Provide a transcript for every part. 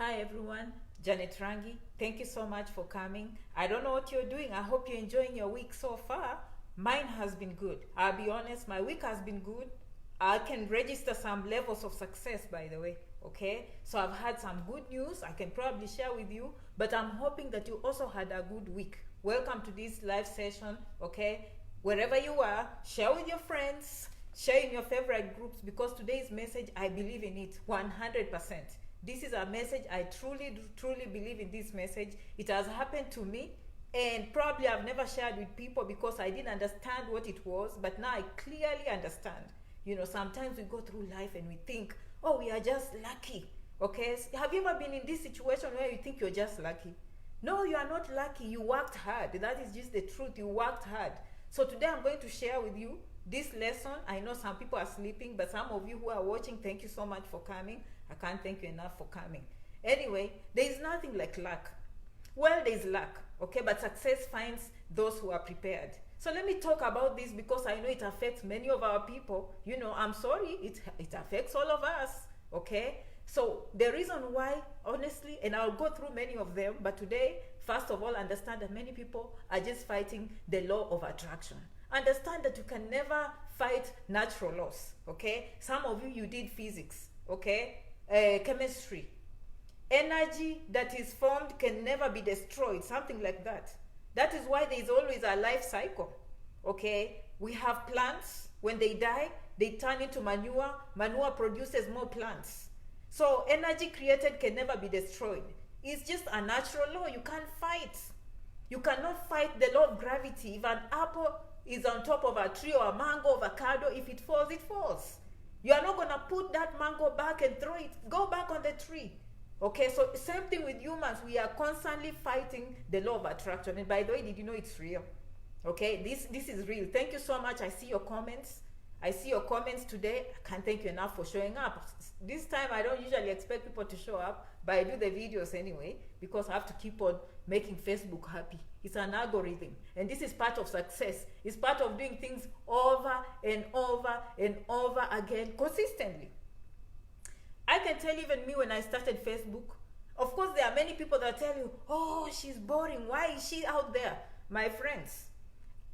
Hi everyone, Janet Rangi. Thank you so much for coming. I don't know what you're doing. I hope you're enjoying your week so far. Mine has been good. I'll be honest, my week has been good. I can register some levels of success, by the way. Okay, so I've had some good news I can probably share with you, but I'm hoping that you also had a good week. Welcome to this live session. Okay, wherever you are, share with your friends, share in your favorite groups, because today's message, I believe in it 100%. This is a message I truly believe in. This message, it has happened to me, and probably I've never shared with people because I didn't understand what it was, but now I clearly understand. You know, sometimes we go through life and we think, oh, we are just lucky. Okay, have you ever been in this situation where you think you're just lucky? No, you are not lucky. You worked hard. That is just the truth. You worked hard. So today I'm going to share with you this lesson. I know some people are sleeping, but some of you who are watching, thank you so much for coming. I can't thank you enough for coming. Anyway, there is nothing like luck. Well, there is luck, okay, but success finds those who are prepared. So let me talk about this because I know it affects many of our people. You know, I'm sorry, it affects all of us, okay? So the reason why, honestly, and I'll go through many of them, but today, first of all, understand that many people are just fighting the law of attraction. Understand that you can never fight natural laws, okay? Some of you did physics, okay? Chemistry. Energy that is formed can never be destroyed, something like that. That is why there is always a life cycle, okay? We have plants, when they die, they turn into manure. Manure produces more plants. So energy created can never be destroyed. It's just a natural law. You can't fight. You cannot fight the law of gravity. If an apple is on top of a tree or a mango, avocado, if it falls, it falls. You are not going to put that mango back and throw it, go back on the tree. Okay, so same thing with humans. We are constantly fighting the law of attraction. And by the way, did you know it's real? Okay, this is real. Thank you so much. I see your comments. I see your comments today. I can't thank you enough for showing up. This time I don't usually expect people to show up, but I do the videos anyway because I have to keep on making Facebook happy. It's an algorithm, and this is part of success. It's part of doing things over and over and over again consistently. I can tell even me when I started Facebook, of course there are many people that tell you, oh, she's boring, why is she out there? My friends,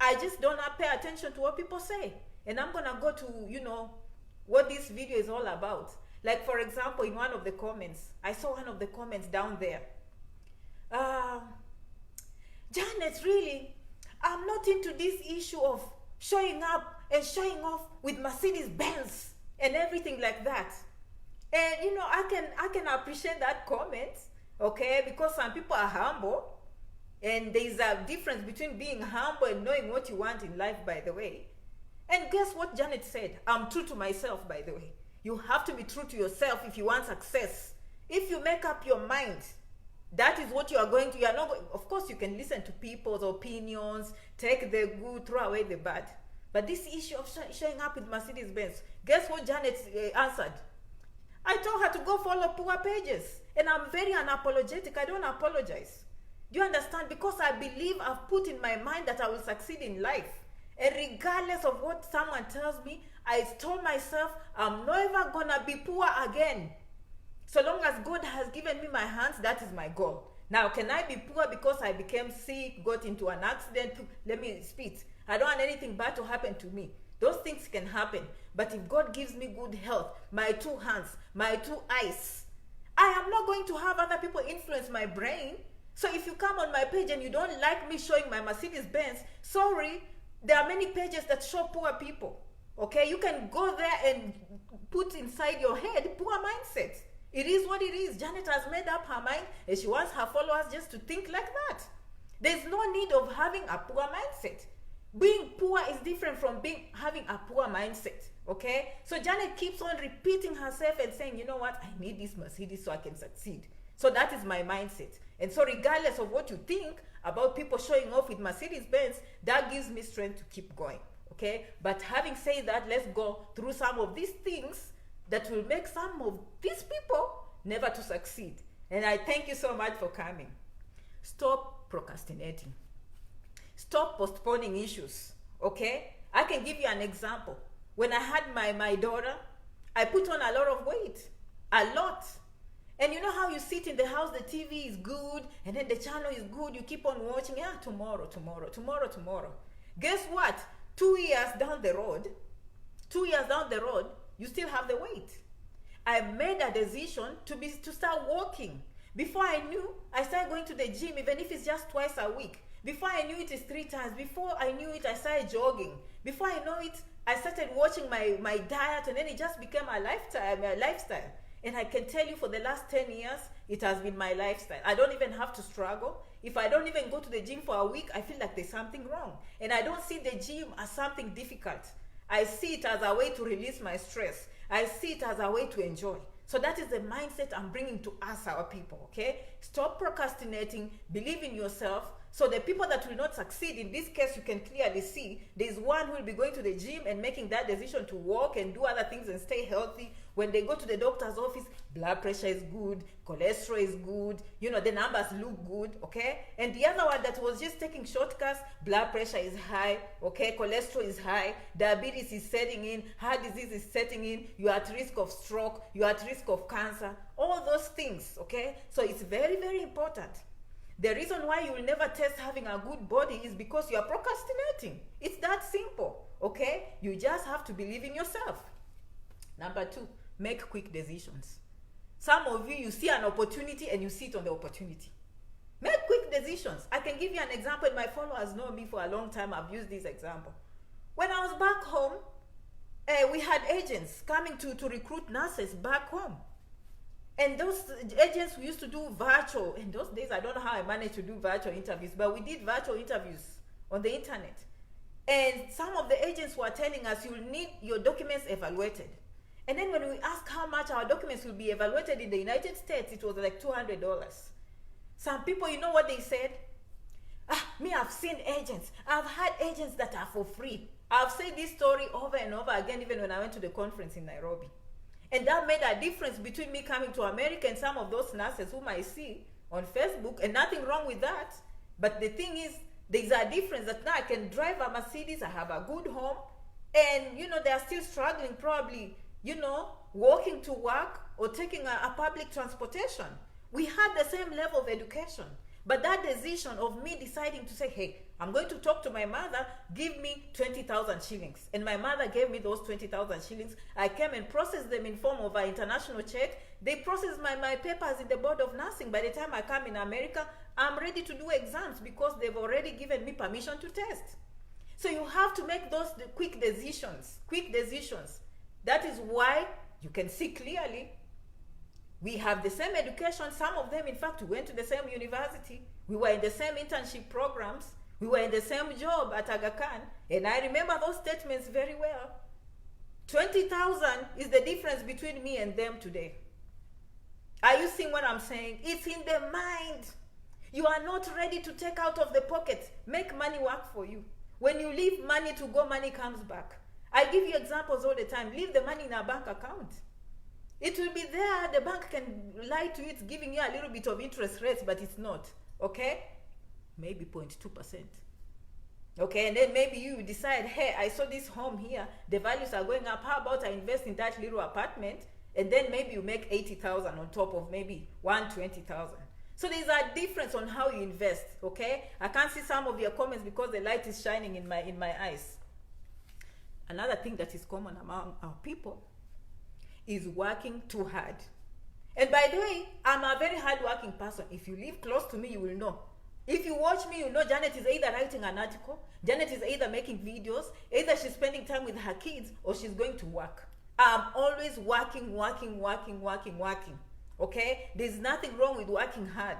I just don't pay attention to what people say. And I'm gonna go to, you know, what this video is all about. Like for example, in one of the comments, I saw one of the comments down there. Janet, really, I'm not into this issue of showing up and showing off with Mercedes Benz and everything like that. And you know, I can appreciate that comment, okay, because some people are humble, and there is a difference between being humble and knowing what you want in life, by the way. And guess what Janet said? I'm true to myself, by the way. You have to be true to yourself if you want success. If you make up your mind, that is what you are going to. You are not going, of course, you can listen to people's opinions, take the good, throw away the bad. But this issue of showing up with Mercedes Benz, guess what Janet answered? I told her to go follow poor pages. And I'm very unapologetic. I don't apologize. Do you understand? Because I believe I've put in my mind that I will succeed in life. And regardless of what someone tells me, I told myself I'm never gonna be poor again. So long as God has given me my hands, that is my goal. Now, can I be poor because I became sick, got into an accident? Let me spit. I don't want anything bad to happen to me. Those things can happen. But if God gives me good health, my two hands, my two eyes, I am not going to have other people influence my brain. So if you come on my page and you don't like me showing my Mercedes Benz, sorry, there are many pages that show poor people. Okay, you can go there and put inside your head poor mindset. It is what it is. Janet has made up her mind and she wants her followers just to think like that. There's no need of having a poor mindset. Being poor is different from having a poor mindset. Okay, so Janet keeps on repeating herself and saying, you know what, I need this Mercedes so I can succeed. So that is my mindset. And so regardless of what you think about people showing off with Mercedes Benz, that gives me strength to keep going. Okay, but having said that, let's go through some of these things that will make some of these people never to succeed. And I thank you so much for coming. Stop procrastinating. Stop postponing issues. Okay, I can give you an example. When I had my daughter, I put on a lot of weight, a lot. And you know how you sit in the house, the TV is good, and then the channel is good, you keep on watching, yeah, tomorrow, tomorrow, tomorrow, tomorrow. Guess what? 2 years down the road, 2 years down the road, you still have the weight. I made a decision to start walking. Before I knew, I started going to the gym, even if it's just twice a week. Before I knew it, is 3 times. Before I knew it, I started jogging. Before I know it, I started watching my diet, and then it just became a lifestyle. And I can tell you, for the last 10 years, it has been my lifestyle. I don't even have to struggle. If I don't even go to the gym for a week, I feel like there's something wrong. And I don't see the gym as something difficult. I see it as a way to release my stress. I see it as a way to enjoy. So that is the mindset I'm bringing to us, our people, okay? Stop procrastinating, believe in yourself. So the people that will not succeed, in this case, you can clearly see, there's one who will be going to the gym and making that decision to walk and do other things and stay healthy. When they go to the doctor's office, blood pressure is good, cholesterol is good, you know, the numbers look good, okay? And the other one that was just taking shortcuts, blood pressure is high, okay? Cholesterol is high, diabetes is setting in, heart disease is setting in, you're at risk of stroke, you're at risk of cancer, all those things, okay? So it's very, very important. The reason why you will never test having a good body is because you are procrastinating. It's that simple, okay? You just have to believe in yourself. Number 2, make quick decisions. Some of you see an opportunity and you sit on the opportunity. Make quick decisions. I can give you an example, and my followers know me for a long time. I've used this example. When I was back home, we had agents coming to recruit nurses back home. And those agents, we used to do virtual. In those days, I don't know how I managed to do virtual interviews, but we did virtual interviews on the internet. And some of the agents were telling us, you will need your documents evaluated. And then when we asked how much our documents will be evaluated in the United States, it was like $200. Some people, you know what they said? Me, I've seen agents. I've had agents that are for free. I've said this story over and over again, even when I went to the conference in Nairobi. And that made a difference between me coming to America and some of those nurses whom I see on Facebook, and nothing wrong with that. But the thing is, there's a difference that now I can drive a Mercedes, I have a good home, and, you know, they are still struggling probably, you know, walking to work or taking a public transportation. We had the same level of education. But that decision of me deciding to say, hey, I'm going to talk to my mother, give me 20,000 shillings. And my mother gave me those 20,000 shillings. I came and processed them in form of an international check. They processed my papers in the Board of Nursing. By the time I come in America, I'm ready to do exams because they've already given me permission to test. So you have to make those quick decisions. That is why you can see clearly we have the same education. Some of them, in fact, we went to the same university. We were in the same internship programs. We were in the same job at Aga Khan. And I remember those statements very well. 20,000 is the difference between me and them today. Are you seeing what I'm saying? It's in the mind. You are not ready to take out of the pocket. Make money work for you. When you leave money to go, money comes back. I give you examples all the time. Leave the money in a bank account. It will be there. The bank can lie to you. It's giving you a little bit of interest rates, but it's not. Okay? Maybe 0.2%. Okay, and then maybe you decide, hey, I saw this home here. The values are going up. How about I invest in that little apartment? And then maybe you make 80,000 on top of maybe 120,000. So there's a difference on how you invest. Okay? I can't see some of your comments because the light is shining in my eyes. Another thing that is common among our people is working too hard. And by the way, I'm a very hard-working person. If you live close to me, you will know. If you watch me, you know Janet is either writing an article, Janet is either making videos, either she's spending time with her kids, or she's going to work. I'm always working. Okay? There's nothing wrong with working hard.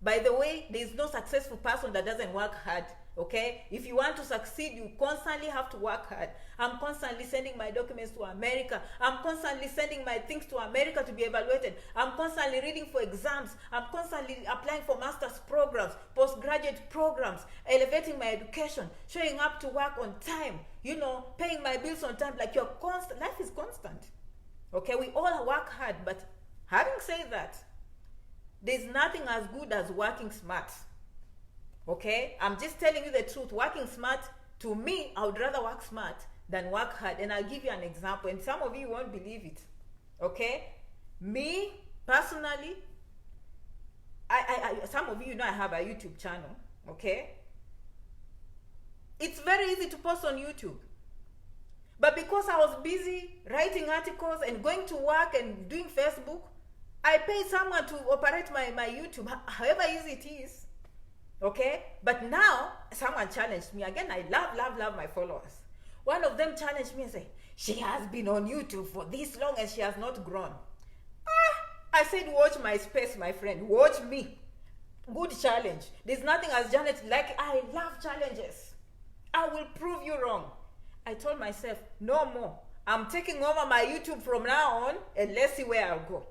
By the way, there's no successful person that doesn't work hard. Okay? If you want to succeed, you constantly have to work hard. I'm constantly sending my documents to America. I'm constantly sending my things to America to be evaluated. I'm constantly reading for exams. I'm constantly applying for master's programs, postgraduate programs, elevating my education, showing up to work on time, you know, paying my bills on time. Like, you're constant. Life is constant. Okay? We all work hard, but having said that, there's nothing as good as working smart. Okay? I'm just telling you the truth. Working smart, to me, I would rather work smart than work hard. And I'll give you an example. And some of you won't believe it. Okay? Me, personally, some of you know I have a YouTube channel, okay? It's very easy to post on YouTube. But because I was busy writing articles and going to work and doing Facebook, I paid someone to operate my YouTube, however easy it is, okay? But now, someone challenged me. Again, I love my followers. One of them challenged me and said, she has been on YouTube for this long and she has not grown. I said, watch my space, my friend. Watch me. Good challenge. There's nothing as Janet like. I love challenges. I will prove you wrong. I told myself, no more. I'm taking over my YouTube from now on, and let's see where I'll go.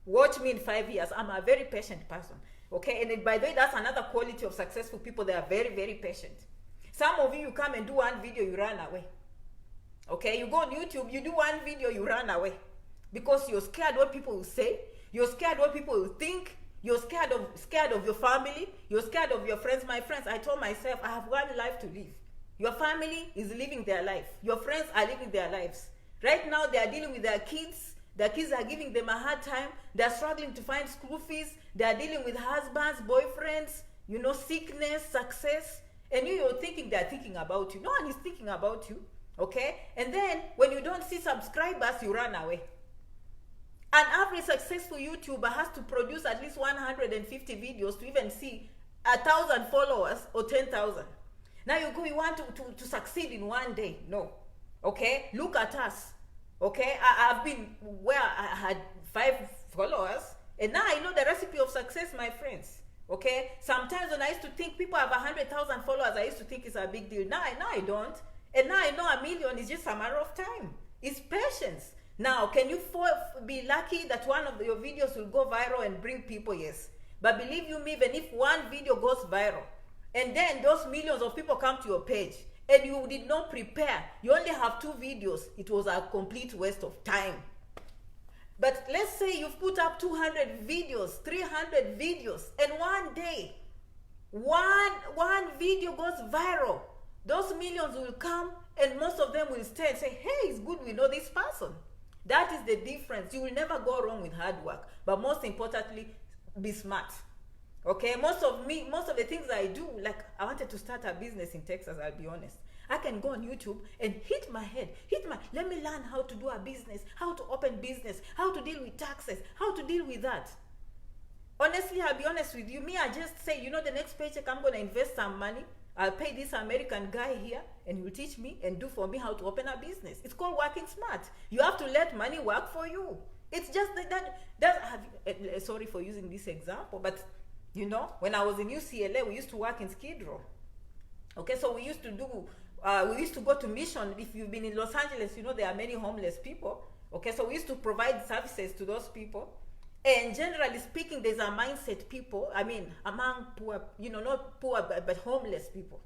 Watch me in 5 years. I'm a very patient person. Okay? And by the way, that's another quality of successful people. They are very, very patient. Some of you come and do one video, you run away. Okay? You go on YouTube, you do one video, you run away. Because you're scared what people will say. You're scared what people will think. You're scared of your family. You're scared of your friends. My friends, I told myself, I have one life to live. Your family is living their life. Your friends are living their lives. Right now, they are dealing with their kids. Their kids are giving them a hard time. They're struggling to find school fees. They're dealing with husbands, boyfriends, you know, sickness, success. And you're thinking they're thinking about you. No one is thinking about you, okay? And then, when you don't see subscribers, you run away. An average successful YouTuber has to produce at least 150 videos to even see 1,000 followers or 10,000. Now you want to succeed in one day. No. Okay? Look at us. Okay? I've been where I had 5 followers, and now I know the recipe of success, my friends. Okay? Sometimes when I used to think people have 100,000 followers, I used to think it's a big deal. Now I don't. And now I know 1 million is just a matter of time. It's patience. Now, can you be lucky that one of your videos will go viral and bring people? Yes. But believe you me, even if one video goes viral, and then those millions of people come to your page, and you did not prepare, you only have 2 videos, it was a complete waste of time. But let's say you've put up 200 videos, 300 videos, and one day, one video goes viral. Those millions will come, and most of them will stay and say, hey, it's good we know this person. That is the difference. You will never go wrong with hard work. But most importantly, be smart. Okay? Most of the things I do, like I wanted to start a business in Texas, I'll be honest. I can go on YouTube and hit my head. Let me learn how to do a business, how to open business, how to deal with taxes, how to deal with that. Honestly, I'll be honest with you. Me, I just say, you know, the next paycheck, I'm going to invest some money. I'll pay this American guy here, and he'll teach me and do for me how to open a business. It's called working smart. You have to let money work for you. It's just sorry for using this example, but you know, when I was in UCLA, we used to work in Skid Row. Okay, so we used to go to mission. If you've been in Los Angeles, you know there are many homeless people. Okay, so we used to provide services to those people. And generally speaking, there's a mindset people, I mean, among poor, you know, not poor, but homeless people.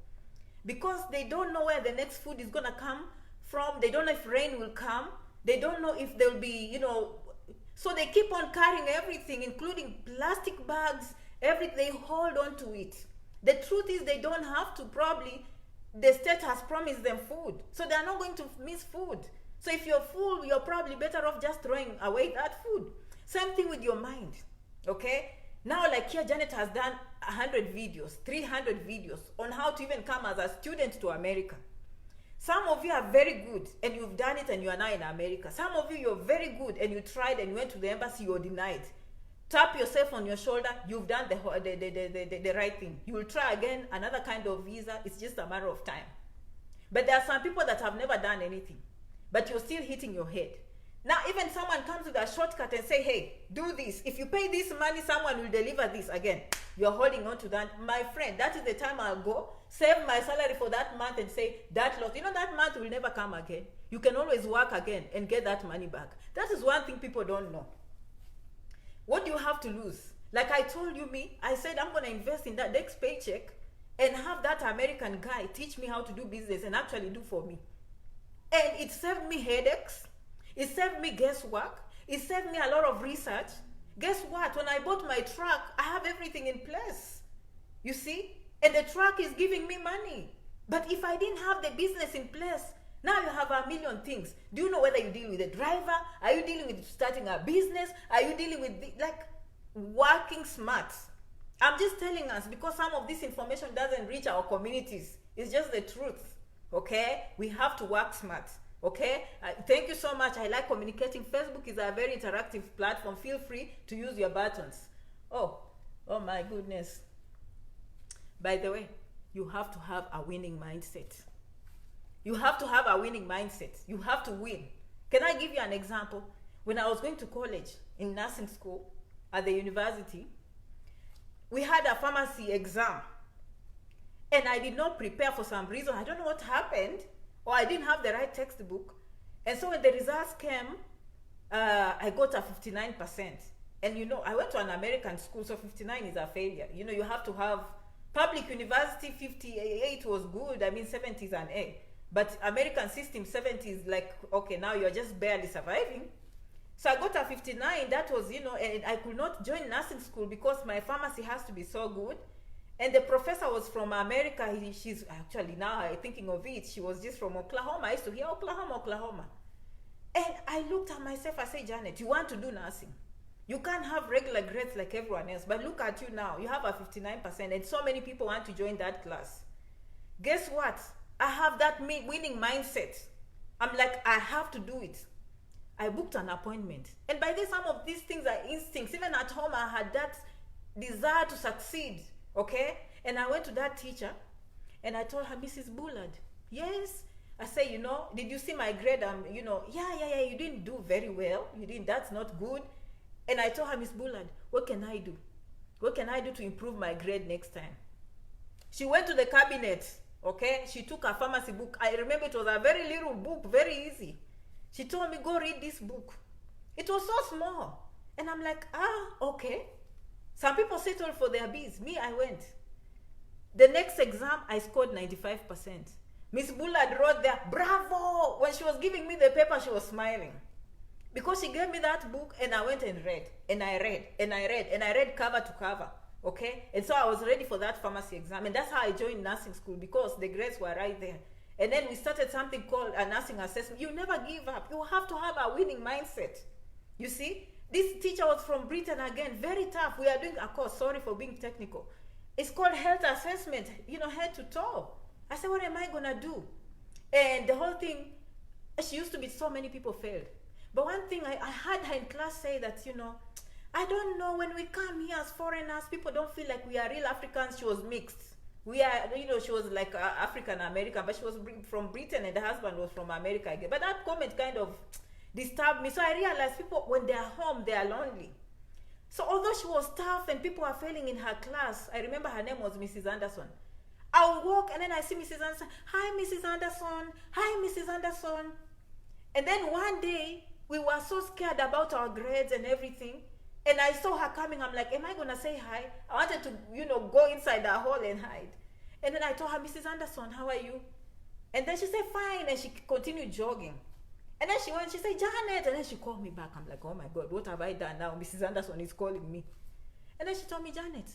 Because they don't know where the next food is going to come from. They don't know if rain will come. They don't know if there'll be, you know, so they keep on carrying everything, including plastic bags, everything. They hold on to it. The truth is they don't have to. Probably the state has promised them food. So they're not going to miss food. So if you're full, you're probably better off just throwing away that food. Same thing with your mind, okay? Now, like here, Janet has done 100 videos, 300 videos on how to even come as a student to America. Some of you are very good, and you've done it, and you are now in America. Some of you, you're very good, and you tried, and you went to the embassy, you're denied. Tap yourself on your shoulder, you've done the right thing. You will try again, another kind of visa. It's just a matter of time. But there are some people that have never done anything, but you're still hitting your head. Now, even someone comes with a shortcut and say, hey, do this. If you pay this money, someone will deliver this. Again, you're holding on to that. My friend, that is the time I'll go, save my salary for that month and say, that loss, you know, that month will never come again. You can always work again and get that money back. That is one thing people don't know. What do you have to lose? Like I told you, I said I'm going to invest in that next paycheck and have that American guy teach me how to do business and actually do for me. And it saved me headaches. It saved me guesswork. It saved me a lot of research. Guess what? When I bought my truck, I have everything in place. You see? And the truck is giving me money. But if I didn't have the business in place, Now you have a million things. Do you know whether you deal with a driver? Are you dealing with starting a business? Are you dealing with working smart? I'm just telling us because some of this information doesn't reach our communities. It's just the truth. Okay? We have to work smart. Okay? Thank you so much. I like communicating. Facebook is a very interactive platform. Feel free to use your buttons. Oh my goodness. By the way, you have to have a winning mindset. You have to have a winning mindset. You have to win. Can I give you an example? When I was going to college in nursing school at the university, we had a pharmacy exam. And I did not prepare for some reason. I don't know what happened. Or I didn't have the right textbook. And so when the results came, I got a 59%. And you know, I went to an American school, so 59 is a failure. You know, you have to have public university, 58 was good. I mean, 70 is an A. But American system, 70 is like, okay, now you're just barely surviving. So I got a 59. That was, you know, and I could not join nursing school because my pharmacy has to be so good. And the professor was from America. She's actually, now I'm thinking of it, she was just from Oklahoma. I used to hear Oklahoma. And I looked at myself, I said, Janet, you want to do nursing. You can't have regular grades like everyone else. But look at you now. You have a 59%. And so many people want to join that class. Guess what? I have that winning mindset. I'm like, I have to do it. I booked an appointment. And by this, some of these things are instincts. Even at home, I had that desire to succeed. Okay? And I went to that teacher and I told her, Mrs. Bullard, yes. I say, you know, did you see my grade? You know, yeah, you didn't do very well. You didn't, that's not good. And I told her, Miss Bullard, what can I do? What can I do to improve my grade next time? She went to the cabinet, okay? She took a pharmacy book. I remember it was a very little book, very easy. She told me, go read this book. It was so small. And I'm like, okay. Some people settle for their B's. Me, I went. The next exam, I scored 95%. Miss Bullard wrote there, bravo! When she was giving me the paper, she was smiling. Because she gave me that book, and I went and read. And I read cover to cover. Okay? And so I was ready for that pharmacy exam. And that's how I joined nursing school, because the grades were right there. And then we started something called a nursing assessment. You never give up. You have to have a winning mindset. You see? This teacher was from Britain again, very tough. We are doing a course, sorry for being technical. It's called health assessment, you know, head to toe. I said, what am I gonna do? And the whole thing, she used to be, so many people failed. But one thing, I had her in class say that, you know, I don't know, when we come here as foreigners, people don't feel like we are real Africans. She was mixed. We are, you know, she was like African-American, but she was from Britain and the husband was from America again. But that comment kind of disturbed me. So I realized people, when they are home, they are lonely. So although she was tough and people were failing in her class, I remember her name was Mrs. Anderson. I would walk and then I see Mrs. Anderson. Hi, Mrs. Anderson. Hi, Mrs. Anderson. And then one day, we were so scared about our grades and everything. And I saw her coming. I'm like, am I going to say hi? I wanted to, you know, go inside the hall and hide. And then I told her, Mrs. Anderson, how are you? And then she said, fine. And she continued jogging. And then she went, she said, Janet. And then she called me back. I'm like, oh my God, what have I done now? Mrs. Anderson is calling me. And then she told me, Janet,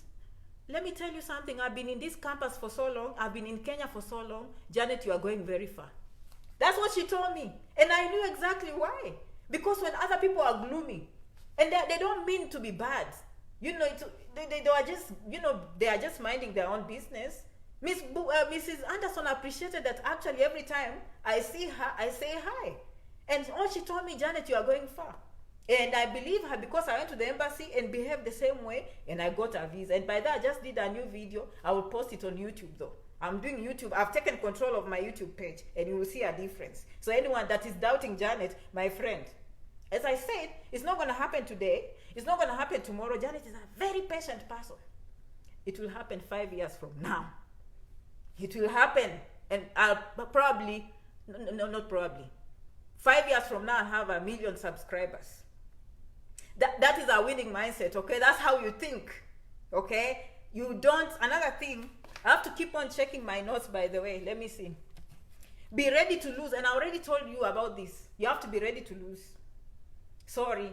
let me tell you something. I've been in this campus for so long. I've been in Kenya for so long. Janet, you are going very far. That's what she told me. And I knew exactly why. Because when other people are gloomy, and they don't mean to be bad. You know, they are just, you know, they are just minding their own business. Mrs. Anderson appreciated that actually every time I see her, I say hi. And all she told me, Janet, you are going far. And I believe her because I went to the embassy and behaved the same way and I got a visa. And by that, I just did a new video. I will post it on YouTube though. I'm doing YouTube. I've taken control of my YouTube page and you will see a difference. So anyone that is doubting Janet, my friend, as I said, it's not going to happen today. It's not going to happen tomorrow. Janet is a very patient person. It will happen 5 years from now. It will happen, and I'll probably, no, not probably. 5 years from now, I'll have 1 million subscribers. That is a winning mindset, okay? That's how you think, okay? You don't, another thing, I have to keep on checking my notes, by the way. Let me see. Be ready to lose, and I already told you about this. You have to be ready to lose. Sorry.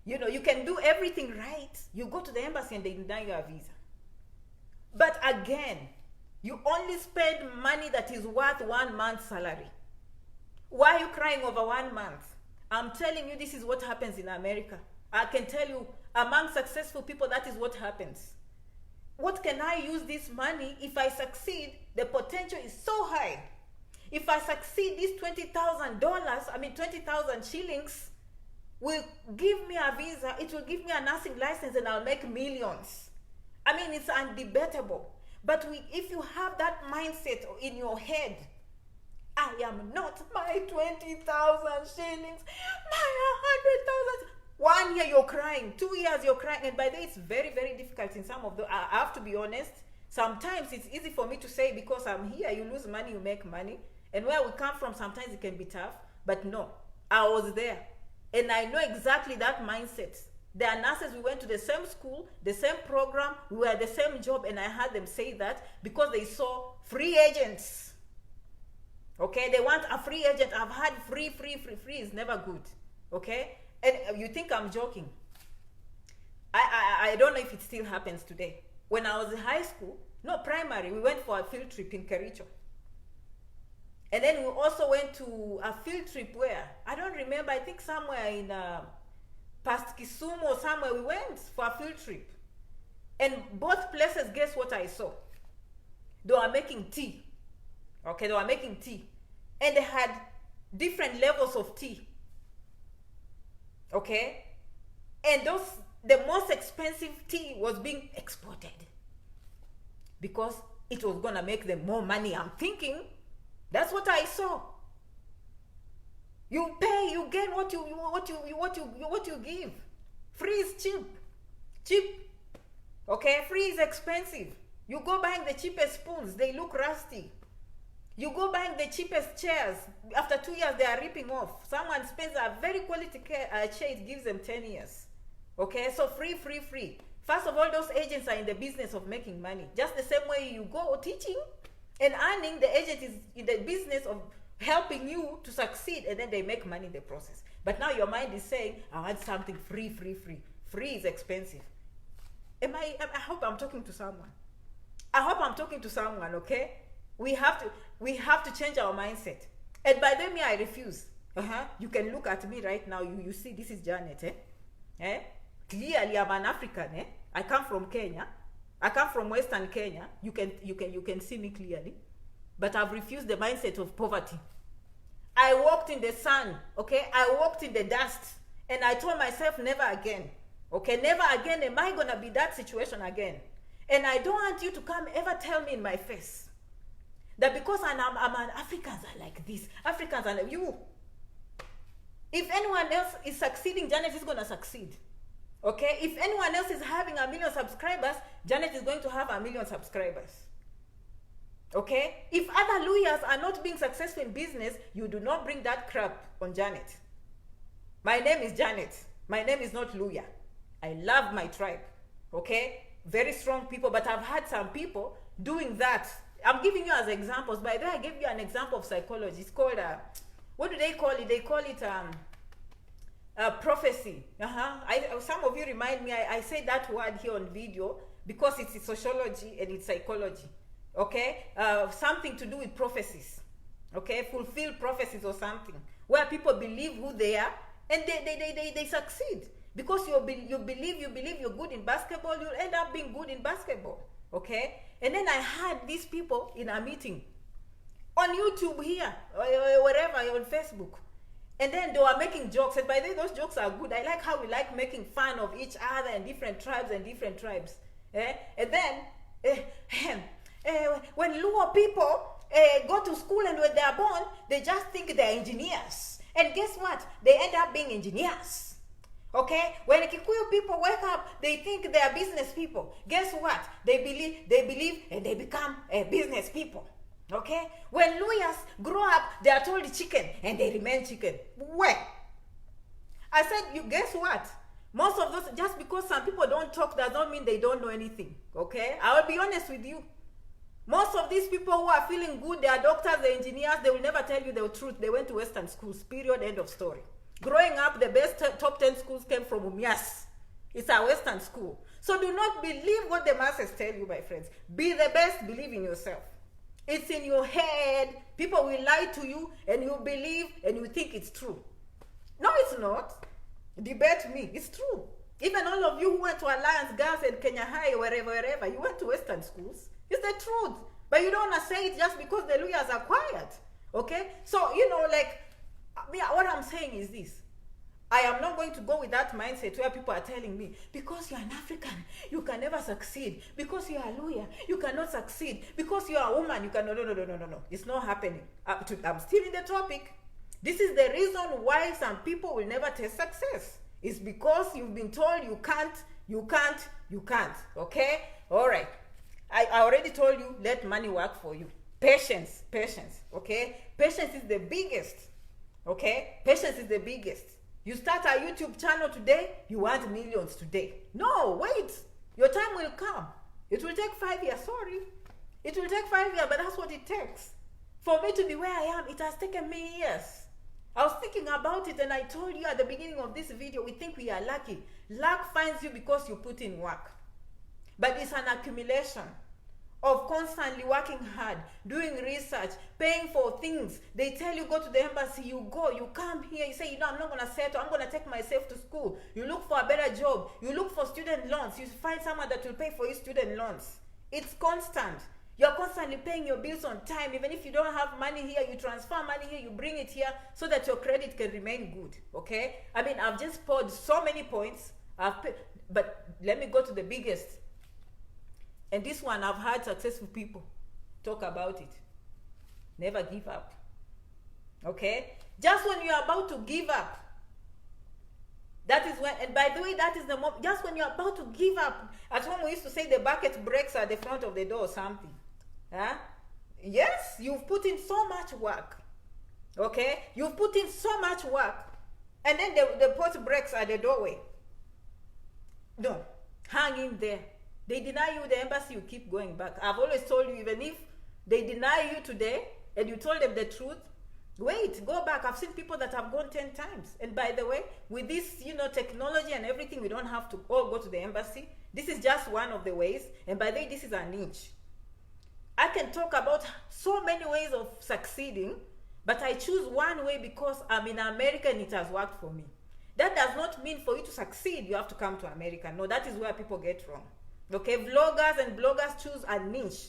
You know, you can do everything right. You go to the embassy and they deny you a visa. But again, you only spend money that is worth 1 month's salary. Why are you crying over 1 month? I'm telling you, this is what happens in America. I can tell you, among successful people, that is what happens. What can I use this money? If I succeed, the potential is so high. If I succeed, this $20,000, 20,000 shillings will give me a visa. It will give me a nursing license and I'll make millions. It's undebatable. But if you have that mindset in your head, I am not my 20,000 shillings, my 100,000. 1 year you're crying, 2 years you're crying, and by the way, it's very, very difficult in some of the. I have to be honest. Sometimes it's easy for me to say because I'm here. You lose money, you make money, and where we come from, sometimes it can be tough. But no, I was there, and I know exactly that mindset. There are nurses, we went to the same school, the same program, we were at the same job, and I heard them say that because they saw free agents. Okay, they want a free agent. I've had free is never good. Okay, and you think I'm joking. I don't know if it still happens today. When I was in high school, primary, we went for a field trip in Kericho. And then we also went to a field trip where, I don't remember, I think somewhere in past Kisumu or somewhere we went for a field trip. And both places, guess what I saw? They were making tea. Okay, they were making tea. And they had different levels of tea. Okay? And the most expensive tea was being exported. Because it was gonna make them more money. I'm thinking, that's what I saw. You pay, you get what you give. Free is cheap. Cheap. Okay, free is expensive. You go buying the cheapest spoons, they look rusty. You go buying the cheapest chairs. After 2 years, they are ripping off. Someone spends a very quality chair, it gives them 10 years. Okay, so free. First of all, those agents are in the business of making money. Just the same way you go teaching and earning, the agent is in the business of helping you to succeed, and then they make money in the process. But now your mind is saying, I want something free. Free is expensive. I hope I'm talking to someone. Okay? We have to change our mindset. And by the way, I refuse. You can look at me right now. You see, this is Janet. Clearly, I'm an African. I come from Kenya. I come from Western Kenya. You can see me clearly. But I've refused the mindset of poverty. I walked in the sun. Okay, I walked in the dust, and I told myself, never again. Okay, never again am I gonna be that situation again. And I don't want you to come ever tell me in my face that because I'm an Africans are like this, Africans are like you. If anyone else is succeeding, Janet is gonna succeed. Okay? If anyone else is having 1 million subscribers, Janet is going to have 1 million subscribers. Okay? If other lawyers are not being successful in business, you do not bring that crap on Janet. My name is Janet. My name is not lawyer. I love my tribe. Okay? Very strong people, but I've had some people doing that. I'm giving you as examples. By the way, I gave you an example of psychology. It's called, what do they call it? They call it prophecy. Some of you remind me, I say that word here on video because it's sociology and it's psychology. Okay? Something to do with prophecies. Okay? Fulfill prophecies or something. Where people believe who they are and they succeed. Because you believe you're good in basketball, you'll end up being good in basketball. Okay? And then I had these people in a meeting on YouTube here, or wherever, on Facebook. And then they were making jokes. And by the way, those jokes are good. I like how we like making fun of each other and different tribes. And then, when Luo people go to school and when they are born, they just think they're engineers. And guess what? They end up being engineers. Okay? When Kikuyu people wake up, they think they are business people. Guess what? They believe and they become business people. Okay? When lawyers grow up, they are told chicken and they remain chicken. Where? I said, you guess what? Most of those, just because some people don't talk does not mean they don't know anything. Okay? I will be honest with you. Most of these people who are feeling good, they are doctors, they are engineers, they will never tell you the truth. They went to Western schools, period, end of story. Growing up, the best top 10 schools came from Umias. It's a Western school. So do not believe what the masses tell you, my friends. Be the best, believe in yourself. It's in your head. People will lie to you and you believe and you think it's true. No, it's not. Debate me. It's true. Even all of you who went to Alliance Girls and Kenya High, wherever, you went to Western schools. It's the truth. But you don't want to say it just because the lawyers are quiet. Okay? So, what I'm saying is this. I am not going to go with that mindset where people are telling me, because you're an African, you can never succeed. Because you're a lawyer, you cannot succeed. Because you're a woman, you cannot. No. It's not happening. I'm still in the topic. This is the reason why some people will never taste success. It's because you've been told you can't. Okay? All right. I already told you, let money work for you. Patience. Okay? Patience is the biggest. Okay? Patience is the biggest. You start a YouTube channel today, you want millions today. No, wait. Your time will come. It will take 5 years, sorry. It will take 5 years, but that's what it takes. For me to be where I am, it has taken me years. I was thinking about it and I told you at the beginning of this video, we think we are lucky. Luck finds you because you put in work. But it's an accumulation of constantly working hard, doing research, paying for things. They tell you go to the embassy, you go, you come here, you say, I'm not going to settle, I'm going to take myself to school. You look for a better job, you look for student loans, you find someone that will pay for your student loans. It's constant. You're constantly paying your bills on time. Even if you don't have money here, you transfer money here, you bring it here so that your credit can remain good, okay? I mean, I've just poured so many points, but let me go to the biggest. And this one, I've heard successful people talk about it. Never give up. Okay? Just when you're about to give up, that is when, and by the way, that is the moment, just when you're about to give up. At home, we used to say the bucket breaks at the front of the door or something. Huh? Yes, you've put in so much work. Okay? You've put in so much work. And then the pot breaks at the doorway. No. Hang in there. They deny you the embassy, you keep going back. I've always told you, even if they deny you today and you told them the truth, wait, go back. I've seen people that have gone 10 times. And by the way, with this, technology and everything, we don't have to all go to the embassy. This is just one of the ways. And by the way, this is a niche. I can talk about so many ways of succeeding, but I choose one way because I'm in America and it has worked for me. That does not mean for you to succeed, you have to come to America. No, that is where people get wrong. Okay, vloggers and bloggers choose a niche,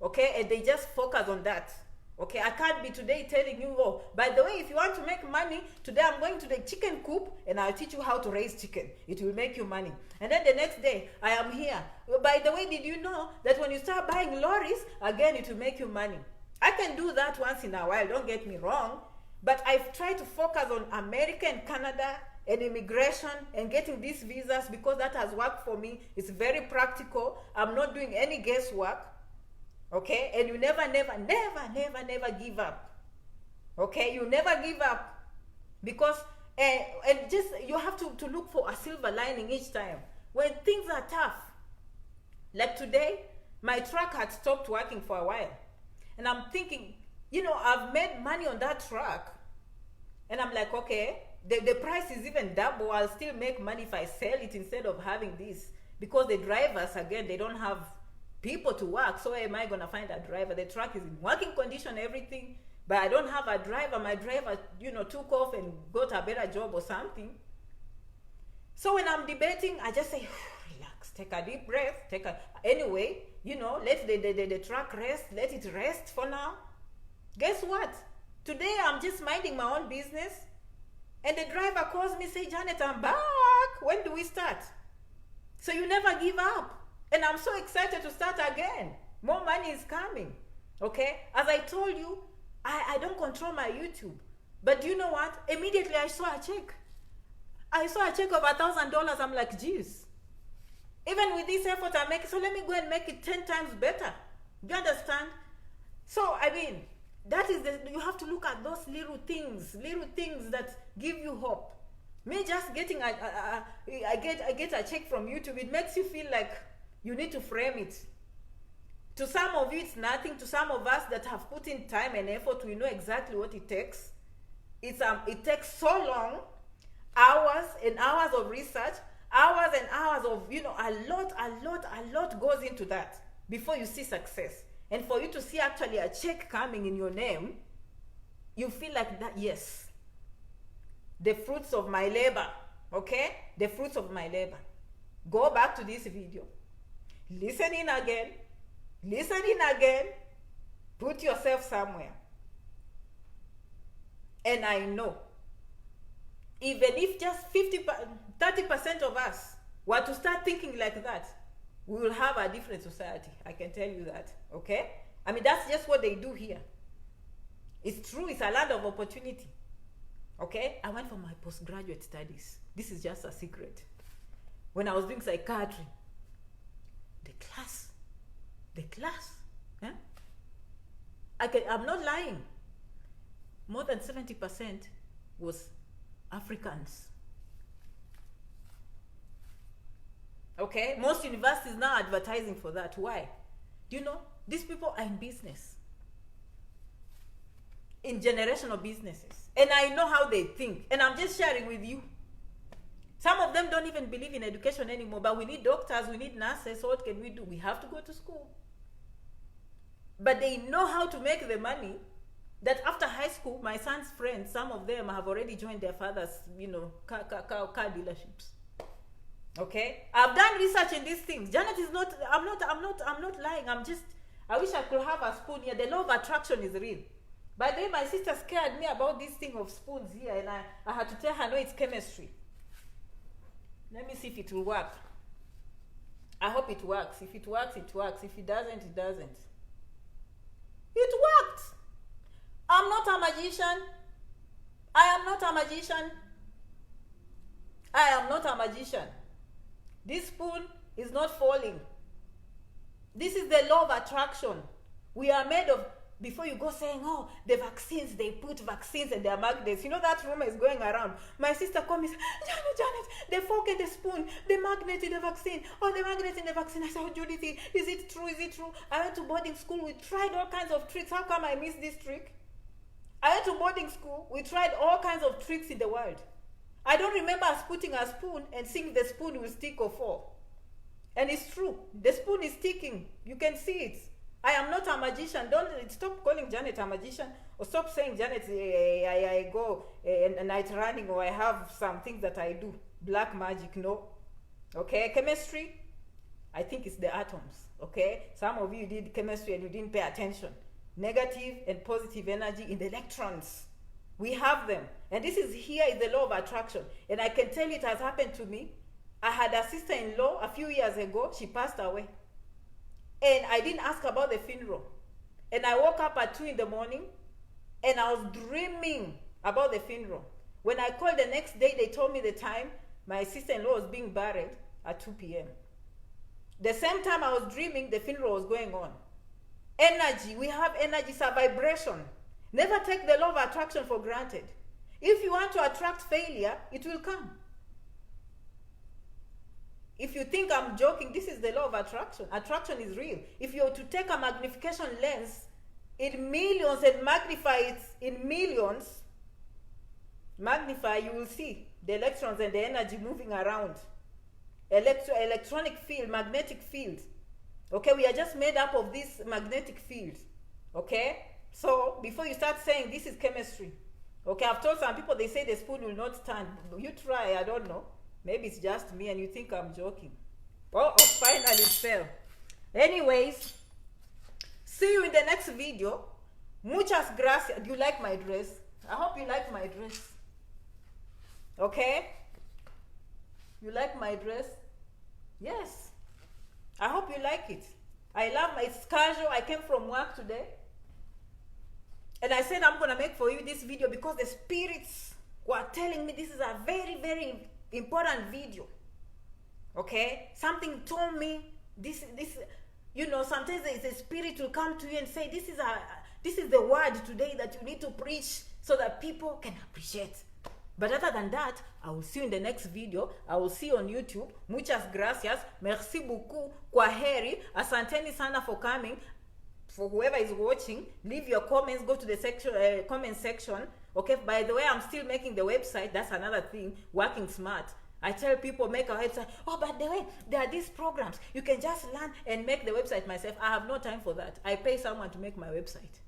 okay, and they just focus on that. Okay, I can't be today telling you, oh, by the way, if you want to make money, today I'm going to the chicken coop and I'll teach you how to raise chicken. It will make you money. And then the next day, I am here. By the way, did you know that when you start buying lorries, again, it will make you money? I can do that once in a while, don't get me wrong, but I've tried to focus on America and Canada and immigration and getting these visas because that has worked for me. It's very practical. I'm not doing any guesswork. Okay? And you never give up. Okay? You never give up. Because, and just, you have to look for a silver lining each time. When things are tough, like today, my truck had stopped working for a while. And I'm thinking, I've made money on that truck. And I'm like, okay, the price is even double. I'll still make money if I sell it instead of having this. Because the drivers, again, they don't have people to work. So where am I going to find a driver? The truck is in working condition, everything. But I don't have a driver. My driver, took off and got a better job or something. So when I'm debating, I just say, relax, take a deep breath. Anyway, let the truck rest. Let it rest for now. Guess what? Today, I'm just minding my own business. And the driver calls me, say, Janet, I'm back. When do we start? So you never give up. And I'm so excited to start again. More money is coming. Okay? As I told you, I don't control my YouTube. But you know what? Immediately I saw a check. I saw a check of $1,000. I'm like, geez. Even with this effort I make, so let me go and make it 10 times better. Do you understand? So, I mean, that is you have to look at those little things that give you hope. Me just getting I get a check from YouTube, it makes you feel like you need to frame it. To some of you, it's nothing. To some of us that have put in time and effort, we know exactly what it takes. It takes so long, hours and hours of research, hours and hours of, a lot goes into that before you see success. and for you to see actually a check coming in your name, you feel like that, yes, the fruits of my labor, okay? The fruits of my labor. Go back to this video. Listen in again. Listen in again. Put yourself somewhere. And I know, even if just 30% of us were to start thinking like that, we will have a different society. I can tell you that, okay? I mean, that's just what they do here. It's true, it's a land of opportunity, okay? I went for my postgraduate studies. This is just a secret. When I was doing psychiatry, the class, huh? I'm not lying. More than 70% was Africans. Okay, most universities now are advertising for that. Why? Do you know, these people are in business, in generational businesses, and I know how they think, and I'm just sharing with you. Some of them don't even believe in education anymore, but we need doctors, we need nurses. So what can we do? We have to go to school. But they know how to make the money that after high school, my son's friends, some of them have already joined their father's, car dealerships. Okay, I've done research in these things. Janet is not. I'm not lying. I wish I could have a spoon here. The law of attraction is real. By the way, my sister scared me about this thing of spoons here, and I had to tell her, no, it's chemistry. Let me see if it will work. I hope it works. If it works, it works. If it doesn't, it doesn't. It worked. I'm not a magician. I am not a magician. I am not a magician. This spoon is not falling. This is the law of attraction. We are made of, before you go saying, oh, the vaccines, they put vaccines and their magnets. You know that rumor is going around. My sister called me, Janet, the fork and the spoon, the magnet in the vaccine, oh, the magnet in the vaccine. I said, oh, Judith, is it true? Is it true? I went to boarding school. We tried all kinds of tricks. How come I missed this trick? I went to boarding school. We tried all kinds of tricks in the world. I don't remember us putting a spoon and seeing the spoon will stick or fall. And it's true. The spoon is sticking. You can see it. I am not a magician. Don't stop calling Janet a magician, or stop saying, Janet, I go night running, or I have some things that I do. Black magic, no. Okay, chemistry, I think it's the atoms. Okay, some of you did chemistry and you didn't pay attention. Negative and positive energy in the electrons. We have them. And this is here is the law of attraction. And I can tell you it has happened to me. I had a sister-in-law a few years ago. She passed away. And I didn't ask about the funeral. And I woke up at 2 in the morning and I was dreaming about the funeral. When I called the next day, they told me the time. My sister-in-law was being buried at 2 p.m. The same time I was dreaming, the funeral was going on. Energy, we have energy, it's a vibration. Never take the law of attraction for granted. If you want to attract failure, it will come. If you think I'm joking, this is the law of attraction. Attraction is real. If you were to take a magnification lens in millions and magnify it in millions, magnify, you will see the electrons and the energy moving around. Electronic field, magnetic field. Okay, we are just made up of this magnetic field. Okay? So, before you start saying this is chemistry. Okay, I've told some people, they say the spoon will not stand. You try, I don't know. Maybe it's just me and you think I'm joking. Oh, finally it fell. Anyways, see you in the next video. Muchas gracias. Do you like my dress? I hope you like my dress. Okay? You like my dress? Yes. I hope you like it. I love my, it's casual. I came from work today. And I said I'm going to make for you this video because the spirits were telling me this is a very, very important video. Okay? Something told me this, you know, sometimes the spirit will come to you and say, this is the word today that you need to preach so that people can appreciate. But other than that, I will see you in the next video. I will see you on YouTube. Muchas gracias. Merci beaucoup. Kwaheri. Asanteni sana for coming. For whoever is watching, leave your comments. Go to the section, comment section. Okay, by the way, I'm still making the website. That's another thing. Working smart. I tell people make a website. Oh, by the way, there are these programs. You can just learn and make the website myself. I have no time for that. I pay someone to make my website.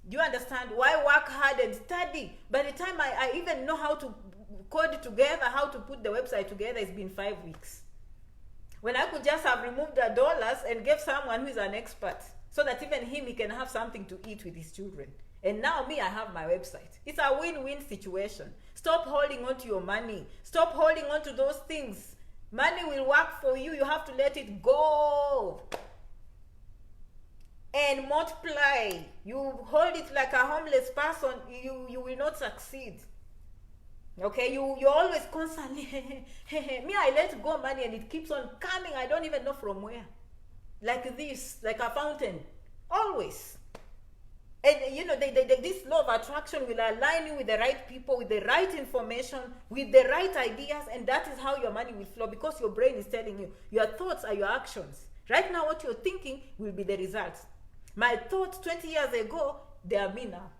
Do you understand? Why work hard and study? By the time I even know how to code together, how to put the website together, it's been 5 weeks. When I could just have removed the dollars and give someone who is an expert, so that even he can have something to eat with his children. And now me, I have my website. It's a win-win situation. Stop holding on to your money. Stop holding on to those things. Money will work for you. You have to let it go and multiply. You hold it like a homeless person, you will not succeed. Okay, you're always constantly me, I let go money and it keeps on coming. I don't even know from where. Like this, like a fountain, always. And you know, this law of attraction will align you with the right people, with the right information, with the right ideas, and that is how your money will flow, because your brain is telling you your thoughts are your actions. Right now, what you're thinking will be the results. My thoughts 20 years ago, they are me now.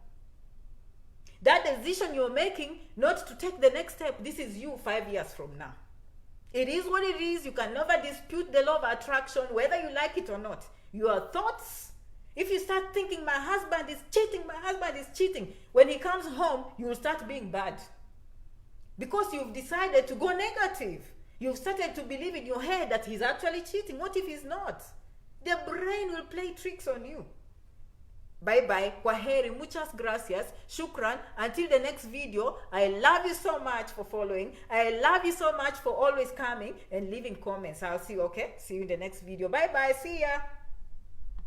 That decision you're making not to take the next step, this is you 5 years from now. It is what it is. You can never dispute the law of attraction, whether you like it or not. Your thoughts, if you start thinking, my husband is cheating, when he comes home, you will start being bad. Because you've decided to go negative. You've started to believe in your head that he's actually cheating. What if he's not? The brain will play tricks on you. Bye-bye. Kwaheri. Muchas gracias. Shukran. Until the next video, I love you so much for following. I love you so much for always coming and leaving comments. I'll see you, okay? See you in the next video. Bye-bye. See ya.